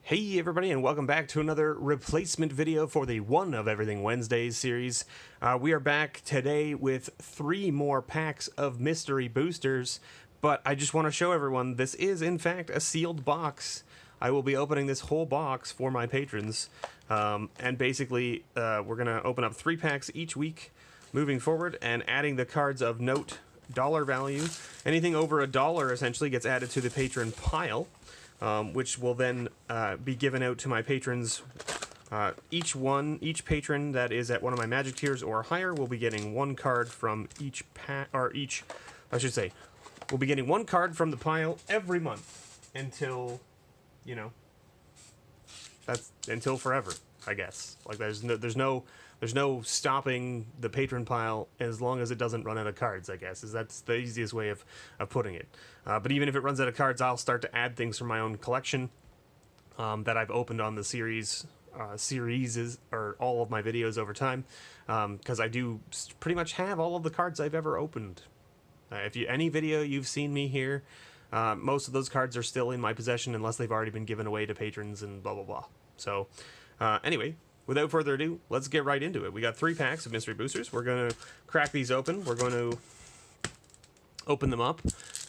Hey everybody, and welcome back to another replacement video for the One of Everything Wednesdays series. We are back today with 3 more packs of mystery boosters, but I just want to show everyone this is in fact a sealed box. I will be opening this whole box for my patrons, and basically we're going to open up 3 packs each week moving forward and adding the cards of note dollar value. Anything over $1 essentially gets added to the patron pile. Which will then be given out to my patrons. Each patron that is at one of my magic tiers or higher will be getting 1 card from each pack, or each, I should say, will be getting 1 card from the pile every month until, you know, that's until forever, I guess. Like there's no stopping the patron pile as long as it doesn't run out of cards, I guess. That's the easiest way of putting it. But even if it runs out of cards, I'll start to add things from my own collection that I've opened on the series or all of my videos over time, because I do pretty much have all of the cards I've ever opened. Any video you've seen me here, most of those cards are still in my possession unless they've already been given away to patrons and blah blah blah. So anyway, without further ado, let's get right into it. We got 3 packs of mystery boosters. We're going to crack these open. We're going to open them up,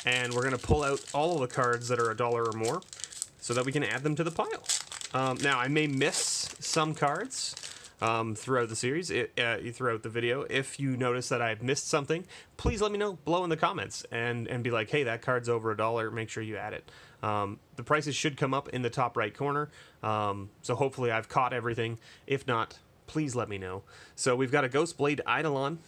and we're going to pull out all of the cards that are $1 or more so that we can add them to the pile. Now, I may miss some cards throughout the series, throughout the video. If you notice that I've missed something, please let me know below in the comments and be like, hey, that card's over $1. Make sure you add it. The prices should come up in the top right corner, so hopefully I've caught everything. If not, please let me know. So we've got a Ghostblade Eidolon.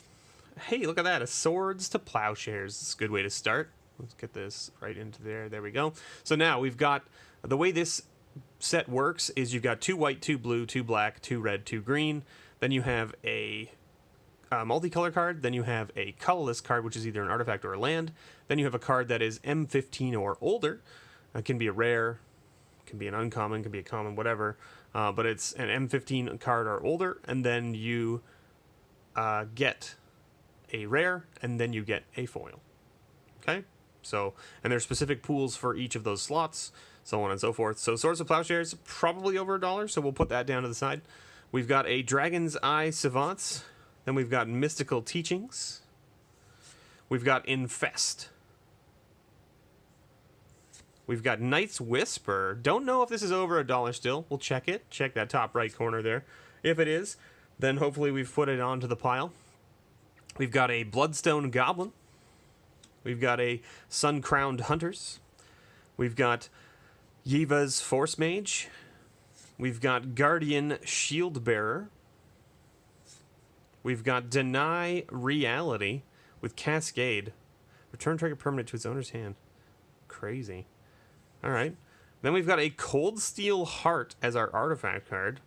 Hey, look at that, a Swords to Plowshares. It's a good way to start. Let's get this right into there. There we go. So now we've got, the way this set works is you've got 2 white, 2 blue, 2 black, 2 red, 2 green. Then you have a multicolor card. Then you have a colorless card, which is either an artifact or a land. Then you have a card that is M15 or older. It can be a rare, can be an uncommon, can be a common, whatever. But it's an M15 card or older, and then you get a rare, and then you get a foil. Okay? So, and there's specific pools for each of those slots, so on and so forth. So Swords of Plowshares, probably over $1, so we'll put that down to the side. We've got a Dragon's Eye Savants. Then we've got Mystical Teachings. We've got Infest. We've got Knight's Whisper. Don't know if this is over $1 still. We'll check it. Check that top right corner there. If it is, then hopefully we've put it onto the pile. We've got a Bloodstone Goblin. We've got a Sun-Crowned Hunters. We've got Yiva's Force Mage. We've got Guardian Shield Bearer. We've got Deny Reality with Cascade. Return target permanent to its owner's hand. Crazy. Alright. Then we've got a Cold Steel Heart as our artifact card.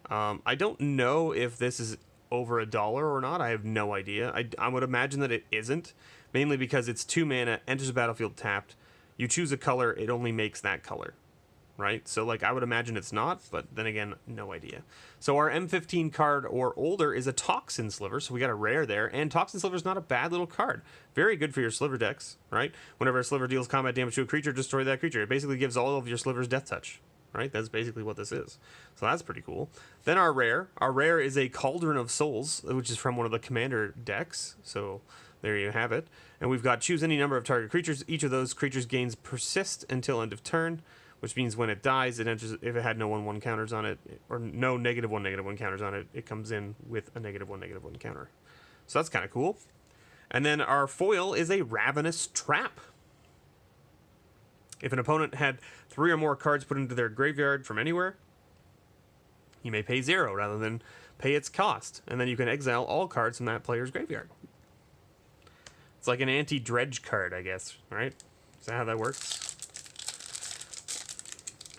I don't know if this is over $1 or not. I have no idea. I would imagine that it isn't, mainly because it's 2 mana, enters the battlefield tapped. You choose a color, it only makes that color, right? So like I would imagine it's not, but then again, no idea. So our M15 card or older is a Toxin Sliver, so we got a rare there, and Toxin Sliver is not a bad little card. Very good for your Sliver decks, right? Whenever a Sliver deals combat damage to a creature, destroy that creature. It basically gives all of your Slivers Death Touch. Right, that's basically what this is. So that's pretty cool. Then our rare is a Cauldron of Souls, which is from one of the Commander decks. So there you have it. And we've got choose any number of target creatures. Each of those creatures gains persist until end of turn, which means when it dies, it enters. If it had no 1/1 counters on it, or no -1/-1 counters on it, it comes in with a -1/-1 counter. So that's kind of cool. And then our foil is a Ravenous Trap. If an opponent had 3 or more cards put into their graveyard from anywhere, you may pay 0 rather than pay its cost, and then you can exile all cards from that player's graveyard. It's like an anti-dredge card, I guess, right? Is that how that works?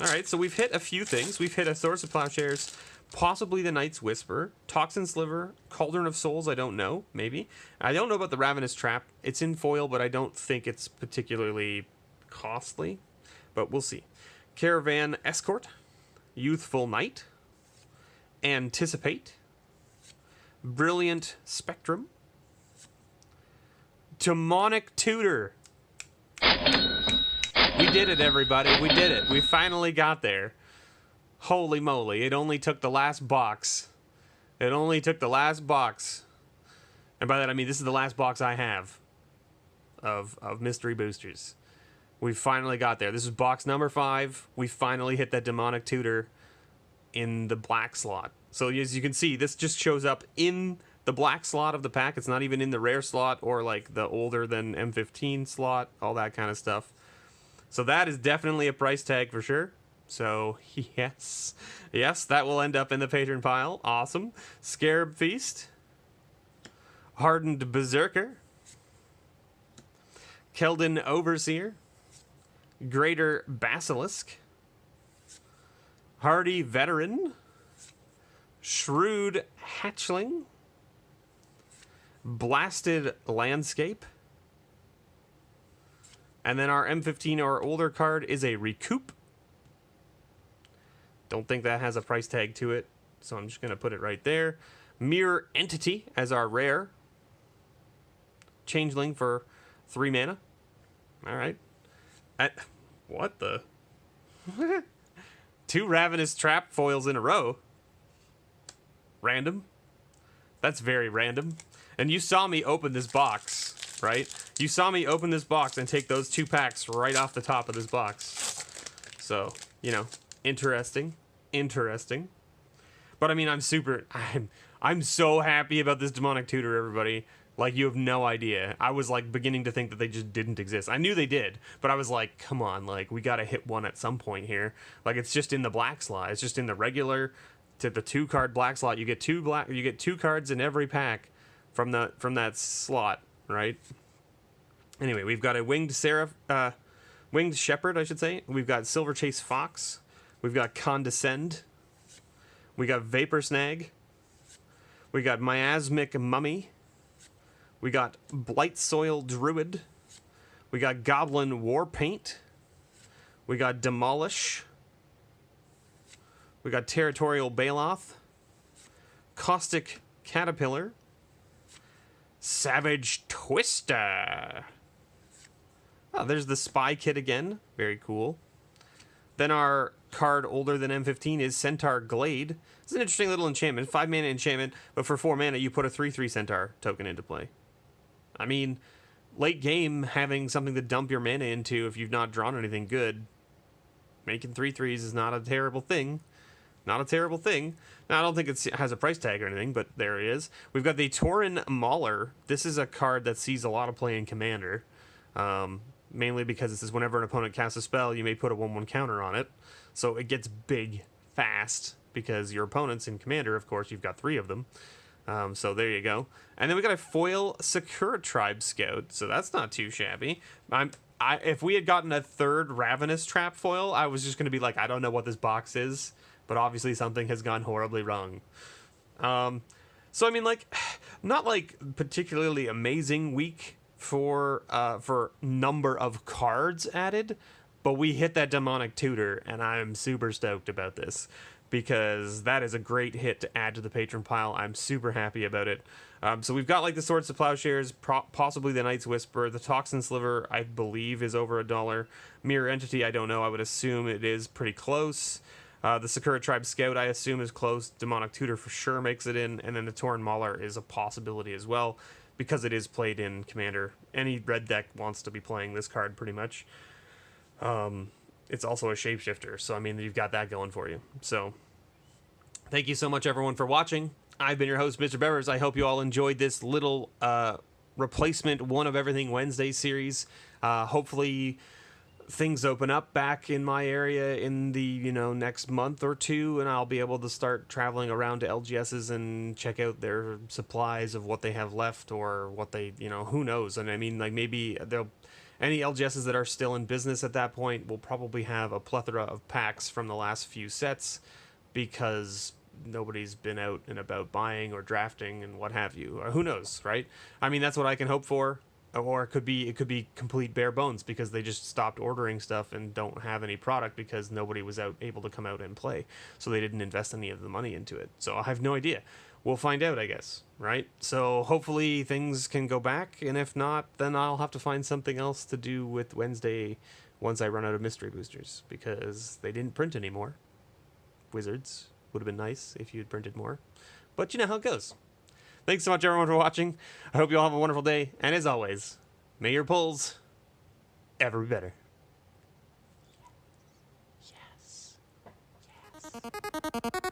Alright, so we've hit a few things. We've hit a Swords of Plowshares, possibly the Knight's Whisper, Toxin Sliver, Cauldron of Souls, I don't know, maybe. I don't know about the Ravenous Trap. It's in foil, but I don't think it's particularly costly, but we'll see. Caravan Escort, Youthful Knight, Anticipate, Brilliant Spectrum, Demonic Tutor. We did it, everybody. We did it. We finally got there. Holy moly, it only took the last box. It only took the last box. And by that I mean this is the last box I have of mystery boosters. We finally got there. This is box number 5. We finally hit that demonic tutor in the black slot. So as you can see, this just shows up in the black slot of the pack. It's not even in the rare slot or like the older than M15 slot, all that kind of stuff. So that is definitely a price tag for sure. So yes, that will end up in the patron pile. Awesome. Scarab Feast, Hardened Berserker, Keldon Overseer, Greater Basilisk, Hardy Veteran, Shrewd Hatchling, Blasted Landscape, and then our M15 or older card is a Recoup. Don't think that has a price tag to it, so I'm just going to put it right there. Mirror Entity as our rare. Changeling for 3 mana. All right. What the? 2 Ravenous Trap foils in a row. Random. That's very random. And you saw me open this box, right? You saw me open this box and take those 2 packs right off the top of this box. So, you know, interesting. Interesting. But I mean, I'm so happy about this demonic tutor, everybody. Like, you have no idea. I was like beginning to think that they just didn't exist. I knew they did, but I was like, come on, like we gotta hit one at some point here. Like, it's just in the black slot. It's just in the regular to the 2-card black slot. You get 2 cards in every pack from that slot, right? Anyway, we've got a winged shepherd, I should say. We've got Silver Chase Fox. We've got Condescend. We got Vapor Snag. We got Miasmic Mummy. We got Blight Soil Druid. We got Goblin War Paint. We got Demolish. We got Territorial Baloth. Caustic Caterpillar. Savage Twister. Oh, there's the Spy Kit again. Very cool. Then our card older than M15 is Centaur Glade. It's an interesting little enchantment. 5 mana enchantment, but for 4 mana you put a 3/3 Centaur token into play. I mean, late game, having something to dump your mana into if you've not drawn anything good, making 3/3s is not a terrible thing. Not a terrible thing. Now, I don't think it has a price tag or anything, but there it is. We've got the Tauren Mauler. This is a card that sees a lot of play in Commander. Mainly because it says whenever an opponent casts a spell, you may put a 1/1 counter on it. So it gets big fast because your opponents in Commander, of course, you've got 3 of them. So there you go. And then we got a foil Sakura Tribe Scout. So that's not too shabby. If we had gotten a 3rd Ravenous Trap foil, I was just going to be like, I don't know what this box is, but obviously something has gone horribly wrong. So I mean, like, not like particularly amazing week for number of cards added, but we hit that demonic tutor, and I'm super stoked about this because that is a great hit to add to the patron pile. I'm super happy about it. So we've got like the Swords to Plowshares, possibly the Night's Whisper, the Toxin Sliver, I believe is over $1. Mirror Entity, I don't know. I would assume it is pretty close. The Sakura Tribe Scout, I assume, is close. Demonic Tutor for sure makes it in, and then the Tauren Mauler is a possibility as well, because it is played in Commander. Any red deck wants to be playing this card, pretty much. It's also a shapeshifter, so I mean, you've got that going for you. So, thank you so much, everyone, for watching. I've been your host, MrBevers. I hope you all enjoyed this little replacement One of Everything Wednesday series. Hopefully things open up back in my area in the next month or 2, and I'll be able to start traveling around to LGSs and check out their supplies of what they have left, or what they who knows. And I mean, like, maybe any LGSs that are still in business at that point will probably have a plethora of packs from the last few sets, because nobody's been out and about buying or drafting and what have you, or who knows, right? I mean, that's what I can hope for. Or it could be complete bare bones, because they just stopped ordering stuff and don't have any product because nobody was able to come out and play, so they didn't invest any of the money into it. So I have no idea. We'll find out, I guess, right? So hopefully things can go back, and if not, then I'll have to find something else to do with Wednesday once I run out of mystery boosters, because they didn't print anymore. wizards. Would have been nice if you had printed more. But you know how it goes. Thanks so much, everyone, for watching. I hope you all have a wonderful day. And as always, may your pulls ever be better. Yes. Yes.